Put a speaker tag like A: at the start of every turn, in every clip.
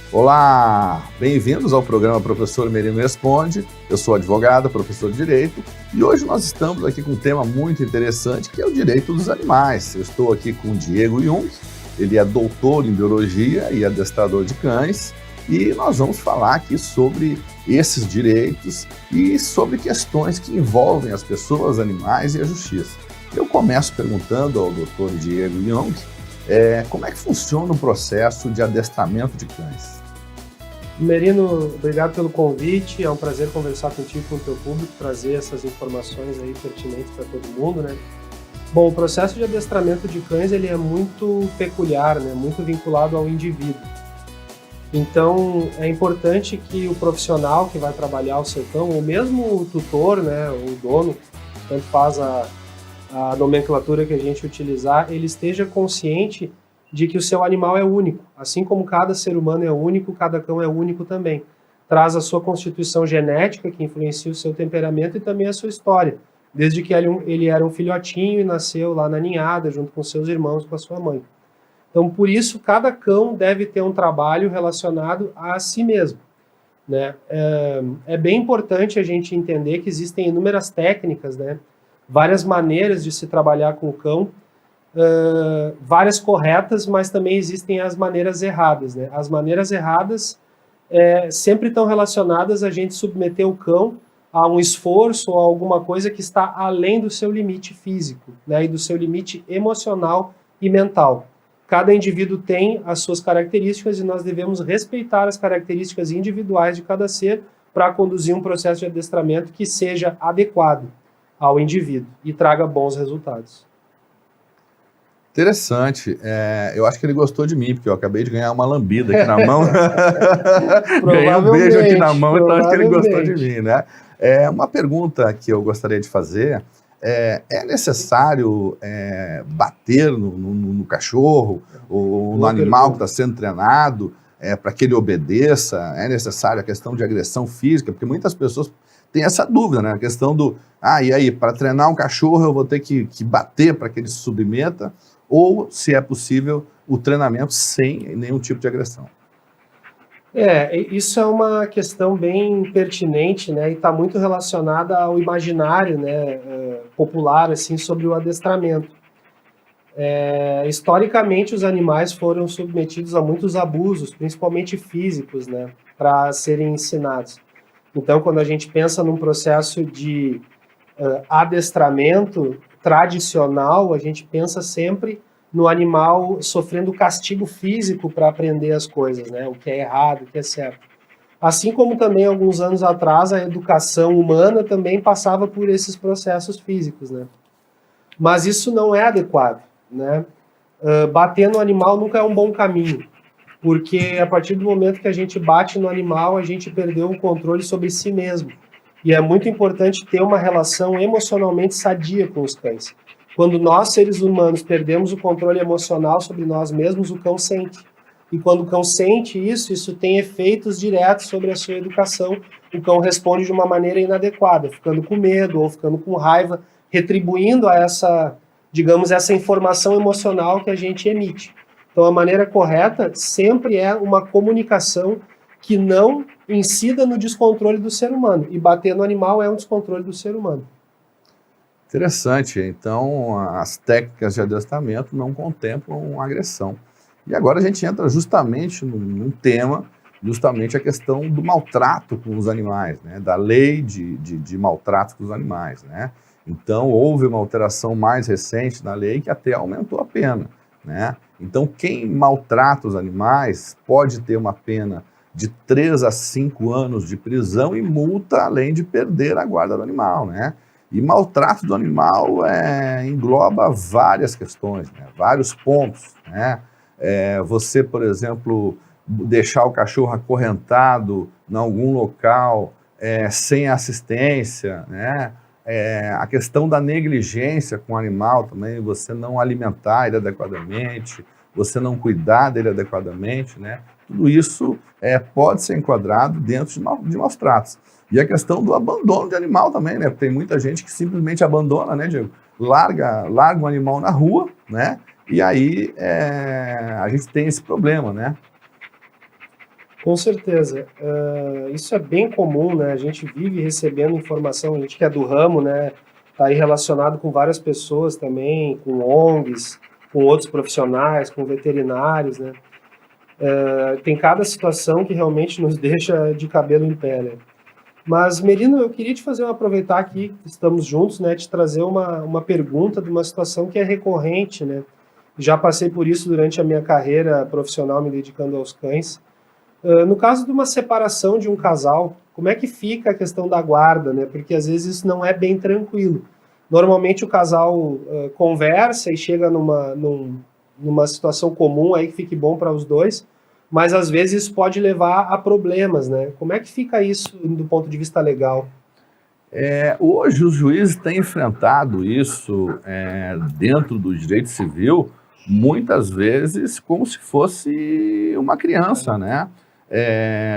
A: Olá, bem-vindos ao programa Professor Merino Responde. Eu sou advogado, professor de Direito, e hoje nós estamos aqui com um tema muito interessante, que é o direito dos animais. Eu estou aqui com o Diego Jung, ele é doutor em Biologia e adestrador de cães, e nós vamos falar aqui sobre esses direitos e sobre questões que envolvem as pessoas, animais e a justiça. Eu começo perguntando ao doutor Diego Jung, como é que funciona o processo de adestramento de cães?
B: Merino, obrigado pelo convite, é um prazer conversar contigo, com o teu público, trazer essas informações aí pertinentes para todo mundo, né? Bom, o processo de adestramento de cães, ele é muito peculiar, né? Muito vinculado ao indivíduo. Então, é importante que o profissional que vai trabalhar o seu cão, ou mesmo o tutor, né, o dono, tanto faz a nomenclatura que a gente utilizar, ele esteja consciente de que o seu animal é único. Assim como cada ser humano é único, cada cão é único também. Traz a sua constituição genética, que influencia o seu temperamento e também a sua história. Desde que ele era um filhotinho e nasceu lá na ninhada, junto com seus irmãos, com a sua mãe. Então, por isso, cada cão deve ter um trabalho relacionado a si mesmo, né? É bem importante a gente entender que existem inúmeras técnicas, né? Várias maneiras de se trabalhar com o cão, várias corretas, mas também existem as maneiras erradas, né? As maneiras erradas sempre estão relacionadas a gente submeter o cão a um esforço ou a alguma coisa que está além do seu limite físico, né? E do seu limite emocional e mental. Cada indivíduo tem as suas características e nós devemos respeitar as características individuais de cada ser para conduzir um processo de adestramento que seja adequado ao indivíduo e traga bons resultados.
A: Interessante. Eu acho que ele gostou de mim, porque eu acabei de ganhar uma lambida aqui na mão. Ganhei um beijo aqui na mão, então acho que ele gostou de mim, né? Uma pergunta que eu gostaria de fazer é necessário bater no cachorro ou no animal que está sendo treinado para que ele obedeça? É necessário a questão de agressão física? Porque muitas pessoas têm essa dúvida, né? A questão e aí, para treinar um cachorro eu vou ter que bater para que ele se submeta? Ou, se é possível, o treinamento sem nenhum tipo de agressão?
B: Isso é uma questão bem pertinente, né, e está muito relacionada ao imaginário, né, popular, assim, sobre o adestramento. Historicamente, os animais foram submetidos a muitos abusos, principalmente físicos, né, para serem ensinados. Então, quando a gente pensa num processo de adestramento tradicional, a gente pensa sempre no animal sofrendo castigo físico para aprender as coisas, né? O que é errado, o que é certo. Assim como também, alguns anos atrás, a educação humana também passava por esses processos físicos, né? Mas isso não é adequado, né? Bater no animal nunca é um bom caminho, porque a partir do momento que a gente bate no animal, a gente perdeu o controle sobre si mesmo. E é muito importante ter uma relação emocionalmente sadia com os cães. Quando nós, seres humanos, perdemos o controle emocional sobre nós mesmos, o cão sente. E quando o cão sente isso tem efeitos diretos sobre a sua educação. O cão responde de uma maneira inadequada, ficando com medo ou ficando com raiva, retribuindo a essa, digamos, essa informação emocional que a gente emite. Então, a maneira correta sempre é uma comunicação que não incida no descontrole do ser humano. E bater no animal é um descontrole do ser humano.
A: Interessante. Então, as técnicas de adestramento não contemplam agressão. E agora a gente entra justamente num tema, justamente a questão do maltrato com os animais, né? Da lei de maltrato com os animais, né? Então, houve uma alteração mais recente na lei que até aumentou a pena, né? Então, quem maltrata os animais pode ter uma pena de 3 a 5 anos de prisão e multa, além de perder a guarda do animal, né? E maltrato do animal engloba várias questões, né? Vários pontos, né? Você, por exemplo, deixar o cachorro acorrentado em algum local sem assistência, né? A questão da negligência com o animal também, você não alimentar ele adequadamente, você não cuidar dele adequadamente, né? Tudo isso pode ser enquadrado dentro de maus tratos. E a questão do abandono de animal também, né? Tem muita gente que simplesmente abandona, né, Diego? Larga um animal na rua, né? E aí a gente tem esse problema, né?
B: Com certeza. Isso é bem comum, né? A gente vive recebendo informação, a gente que é do ramo, né? Está aí relacionado com várias pessoas também, com ONGs, com outros profissionais, com veterinários, né? Tem cada situação que realmente nos deixa de cabelo em pé, né? Mas, Merino, eu queria te fazer aproveitar aqui, que estamos juntos, né? Te trazer uma pergunta de uma situação que é recorrente, né? Já passei por isso durante a minha carreira profissional me dedicando aos cães. No caso de uma separação de um casal, como é que fica a questão da guarda, né? Porque às vezes isso não é bem tranquilo. Normalmente o casal conversa e chega numa situação comum aí que fique bom para os dois, mas às vezes isso pode levar a problemas, né? Como é que fica isso do ponto de vista legal?
A: Hoje os juízes têm enfrentado isso dentro do direito civil, muitas vezes como se fosse uma criança, né?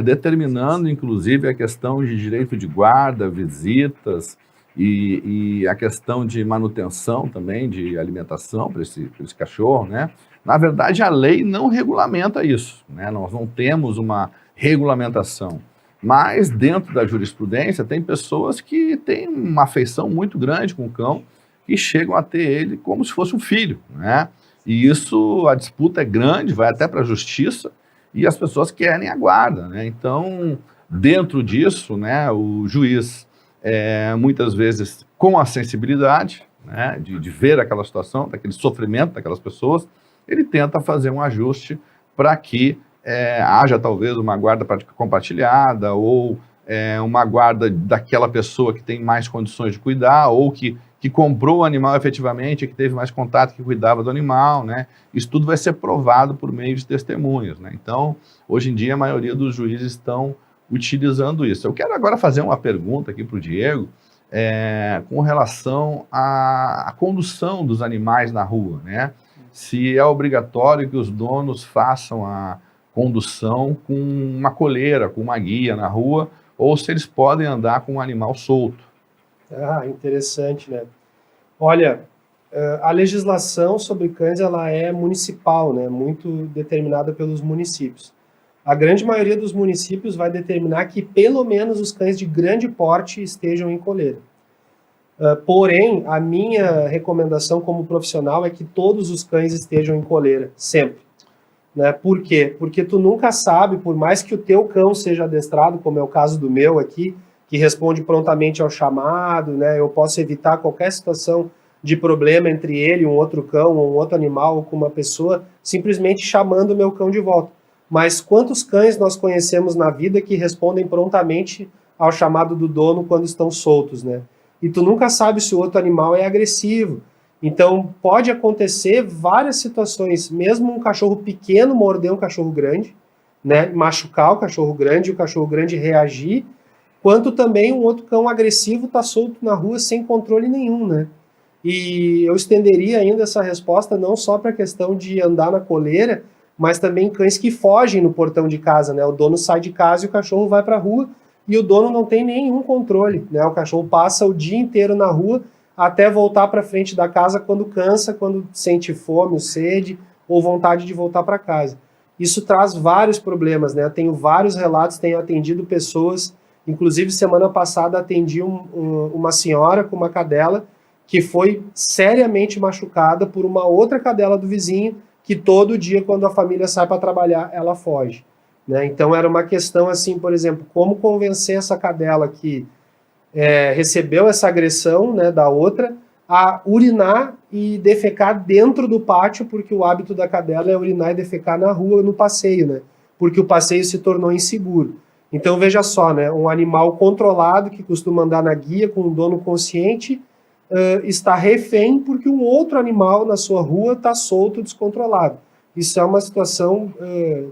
A: Determinando inclusive a questão de direito de guarda, visitas e a questão de manutenção também, de alimentação para esse cachorro, né? Na verdade, a lei não regulamenta isso, né? Nós não temos uma regulamentação. Mas dentro da jurisprudência tem pessoas que têm uma afeição muito grande com o cão e chegam a ter ele como se fosse um filho, né? E isso, a disputa é grande, vai até para a justiça e as pessoas querem a guarda, né? Então, dentro disso, né, o juiz, muitas vezes com a sensibilidade, né, de ver aquela situação, daquele sofrimento daquelas pessoas, ele tenta fazer um ajuste para que haja talvez uma guarda compartilhada ou uma guarda daquela pessoa que tem mais condições de cuidar ou que comprou o animal efetivamente, que teve mais contato, que cuidava do animal, né? Isso tudo vai ser provado por meio de testemunhas, né? Então, hoje em dia, a maioria dos juízes estão utilizando isso. Eu quero agora fazer uma pergunta aqui para o Diego, com relação à condução dos animais na rua, né? Se é obrigatório que os donos façam a condução com uma coleira, com uma guia na rua, ou se eles podem andar com um animal solto.
B: Interessante, né? Olha, a legislação sobre cães ela é municipal, né? Muito determinada pelos municípios. A grande maioria dos municípios vai determinar que pelo menos os cães de grande porte estejam em coleira. Porém, a minha recomendação como profissional é que todos os cães estejam em coleira, sempre. Né? Por quê? Porque tu nunca sabe, por mais que o teu cão seja adestrado, como é o caso do meu aqui, que responde prontamente ao chamado, né? Eu posso evitar qualquer situação de problema entre ele, um outro cão, ou um outro animal, ou com uma pessoa, simplesmente chamando o meu cão de volta. Mas quantos cães nós conhecemos na vida que respondem prontamente ao chamado do dono quando estão soltos, né? E tu nunca sabe se o outro animal é agressivo. Então, pode acontecer várias situações, mesmo um cachorro pequeno morder um cachorro grande, né, machucar o cachorro grande, e o cachorro grande reagir, quanto também um outro cão agressivo está solto na rua sem controle nenhum, né? E eu estenderia ainda essa resposta não só para a questão de andar na coleira, mas também cães que fogem no portão de casa, né? O dono sai de casa e o cachorro vai para a rua e o dono não tem nenhum controle, né? O cachorro passa o dia inteiro na rua até voltar para frente da casa quando cansa, quando sente fome ou sede ou vontade de voltar para casa. Isso traz vários problemas, né? Eu tenho vários relatos, tenho atendido pessoas, inclusive semana passada atendi uma senhora com uma cadela que foi seriamente machucada por uma outra cadela do vizinho que todo dia quando a família sai para trabalhar ela foge. Né? Então era uma questão assim, por exemplo, como convencer essa cadela que recebeu essa agressão, né, da outra, a urinar e defecar dentro do pátio, porque o hábito da cadela é urinar e defecar na rua, no passeio, né, porque o passeio se tornou inseguro. Então veja só, né, um animal controlado que costuma andar na guia com um dono consciente está refém porque um outro animal na sua rua está solto, descontrolado. Isso é uma situação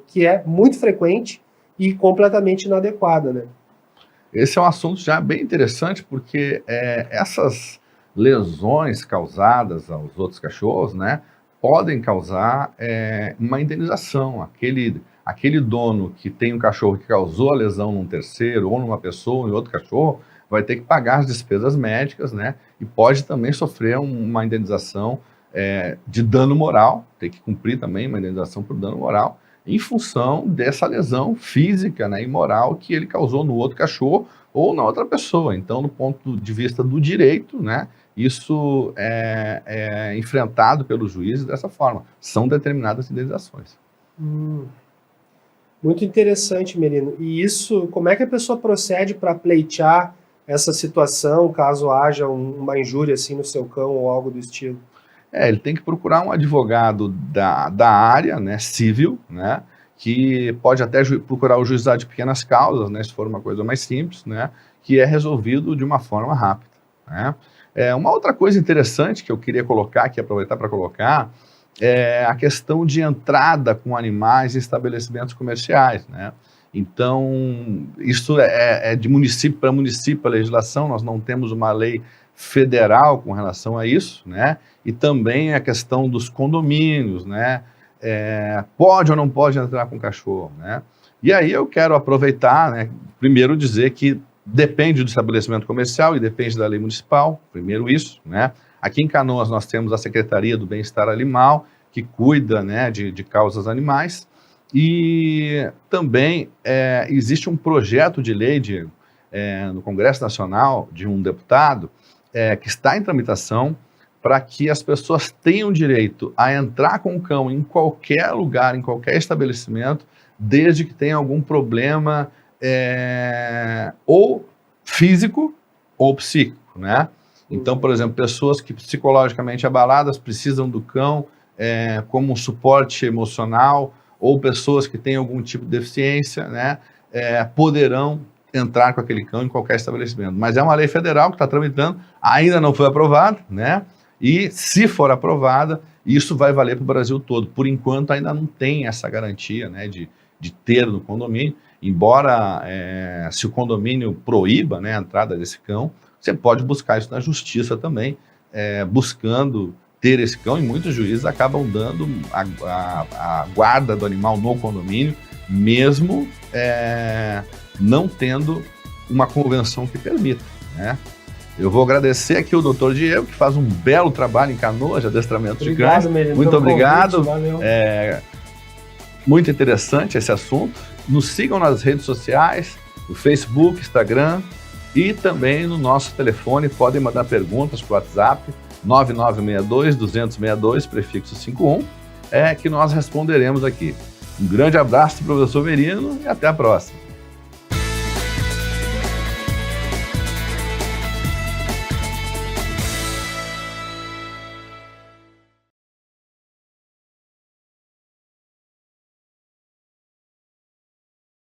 B: que é muito frequente e completamente inadequada, né?
A: Esse é um assunto já bem interessante, porque essas lesões causadas aos outros cachorros, né, podem causar uma indenização. Aquele dono que tem um cachorro que causou a lesão num terceiro, ou numa pessoa, ou em outro cachorro, vai ter que pagar as despesas médicas, né, e pode também sofrer uma indenização de dano moral, tem que cumprir também uma indenização por dano moral, em função dessa lesão física, né, e moral que ele causou no outro cachorro ou na outra pessoa. Então, do ponto de vista do direito, né, isso é enfrentado pelos juízes dessa forma. São determinadas indenizações.
B: Muito interessante, Merino. E isso, como é que a pessoa procede para pleitear essa situação, caso haja uma injúria assim no seu cão ou algo do estilo?
A: Ele tem que procurar um advogado da área, né, civil, né, que pode até procurar o juizado de pequenas causas, né, se for uma coisa mais simples, né, que é resolvido de uma forma rápida, né. Uma outra coisa interessante que eu queria colocar aqui, aproveitar para colocar, é a questão de entrada com animais em estabelecimentos comerciais, né. Então, isso é de município para município a legislação, nós não temos uma lei federal com relação a isso, né, e também a questão dos condomínios, né, pode ou não pode entrar com cachorro, né. E aí eu quero aproveitar, né, primeiro dizer que depende do estabelecimento comercial e depende da lei municipal, primeiro isso, né. Aqui em Canoas nós temos a Secretaria do Bem-Estar Animal, que cuida, né, de causas animais, e também existe um projeto de lei, Diego, no Congresso Nacional, de um deputado, que está em tramitação para que as pessoas tenham direito a entrar com o cão em qualquer lugar, em qualquer estabelecimento, desde que tenha algum problema ou físico ou psíquico, né? Então, por exemplo, pessoas que psicologicamente abaladas precisam do cão como um suporte emocional, ou pessoas que têm algum tipo de deficiência, né, poderão entrar com aquele cão em qualquer estabelecimento. Mas é uma lei federal que está tramitando, ainda não foi aprovada, né? E se for aprovada, isso vai valer para o Brasil todo. Por enquanto ainda não tem essa garantia, né, de ter no condomínio, embora se o condomínio proíba, né, a entrada desse cão, você pode buscar isso na justiça também, buscando ter esse cão, e muitos juízes acabam dando a guarda do animal no condomínio, mesmo não tendo uma convenção que permita, né? Eu vou agradecer aqui o Dr. Diego, que faz um belo trabalho em Canoas de adestramento de cães. Muito obrigado. Muito interessante esse assunto. Nos sigam nas redes sociais, no Facebook, Instagram, e também no nosso telefone. Podem mandar perguntas para o WhatsApp 9962-262, prefixo 51, que nós responderemos aqui. Um grande abraço, professor Merino, e até a próxima.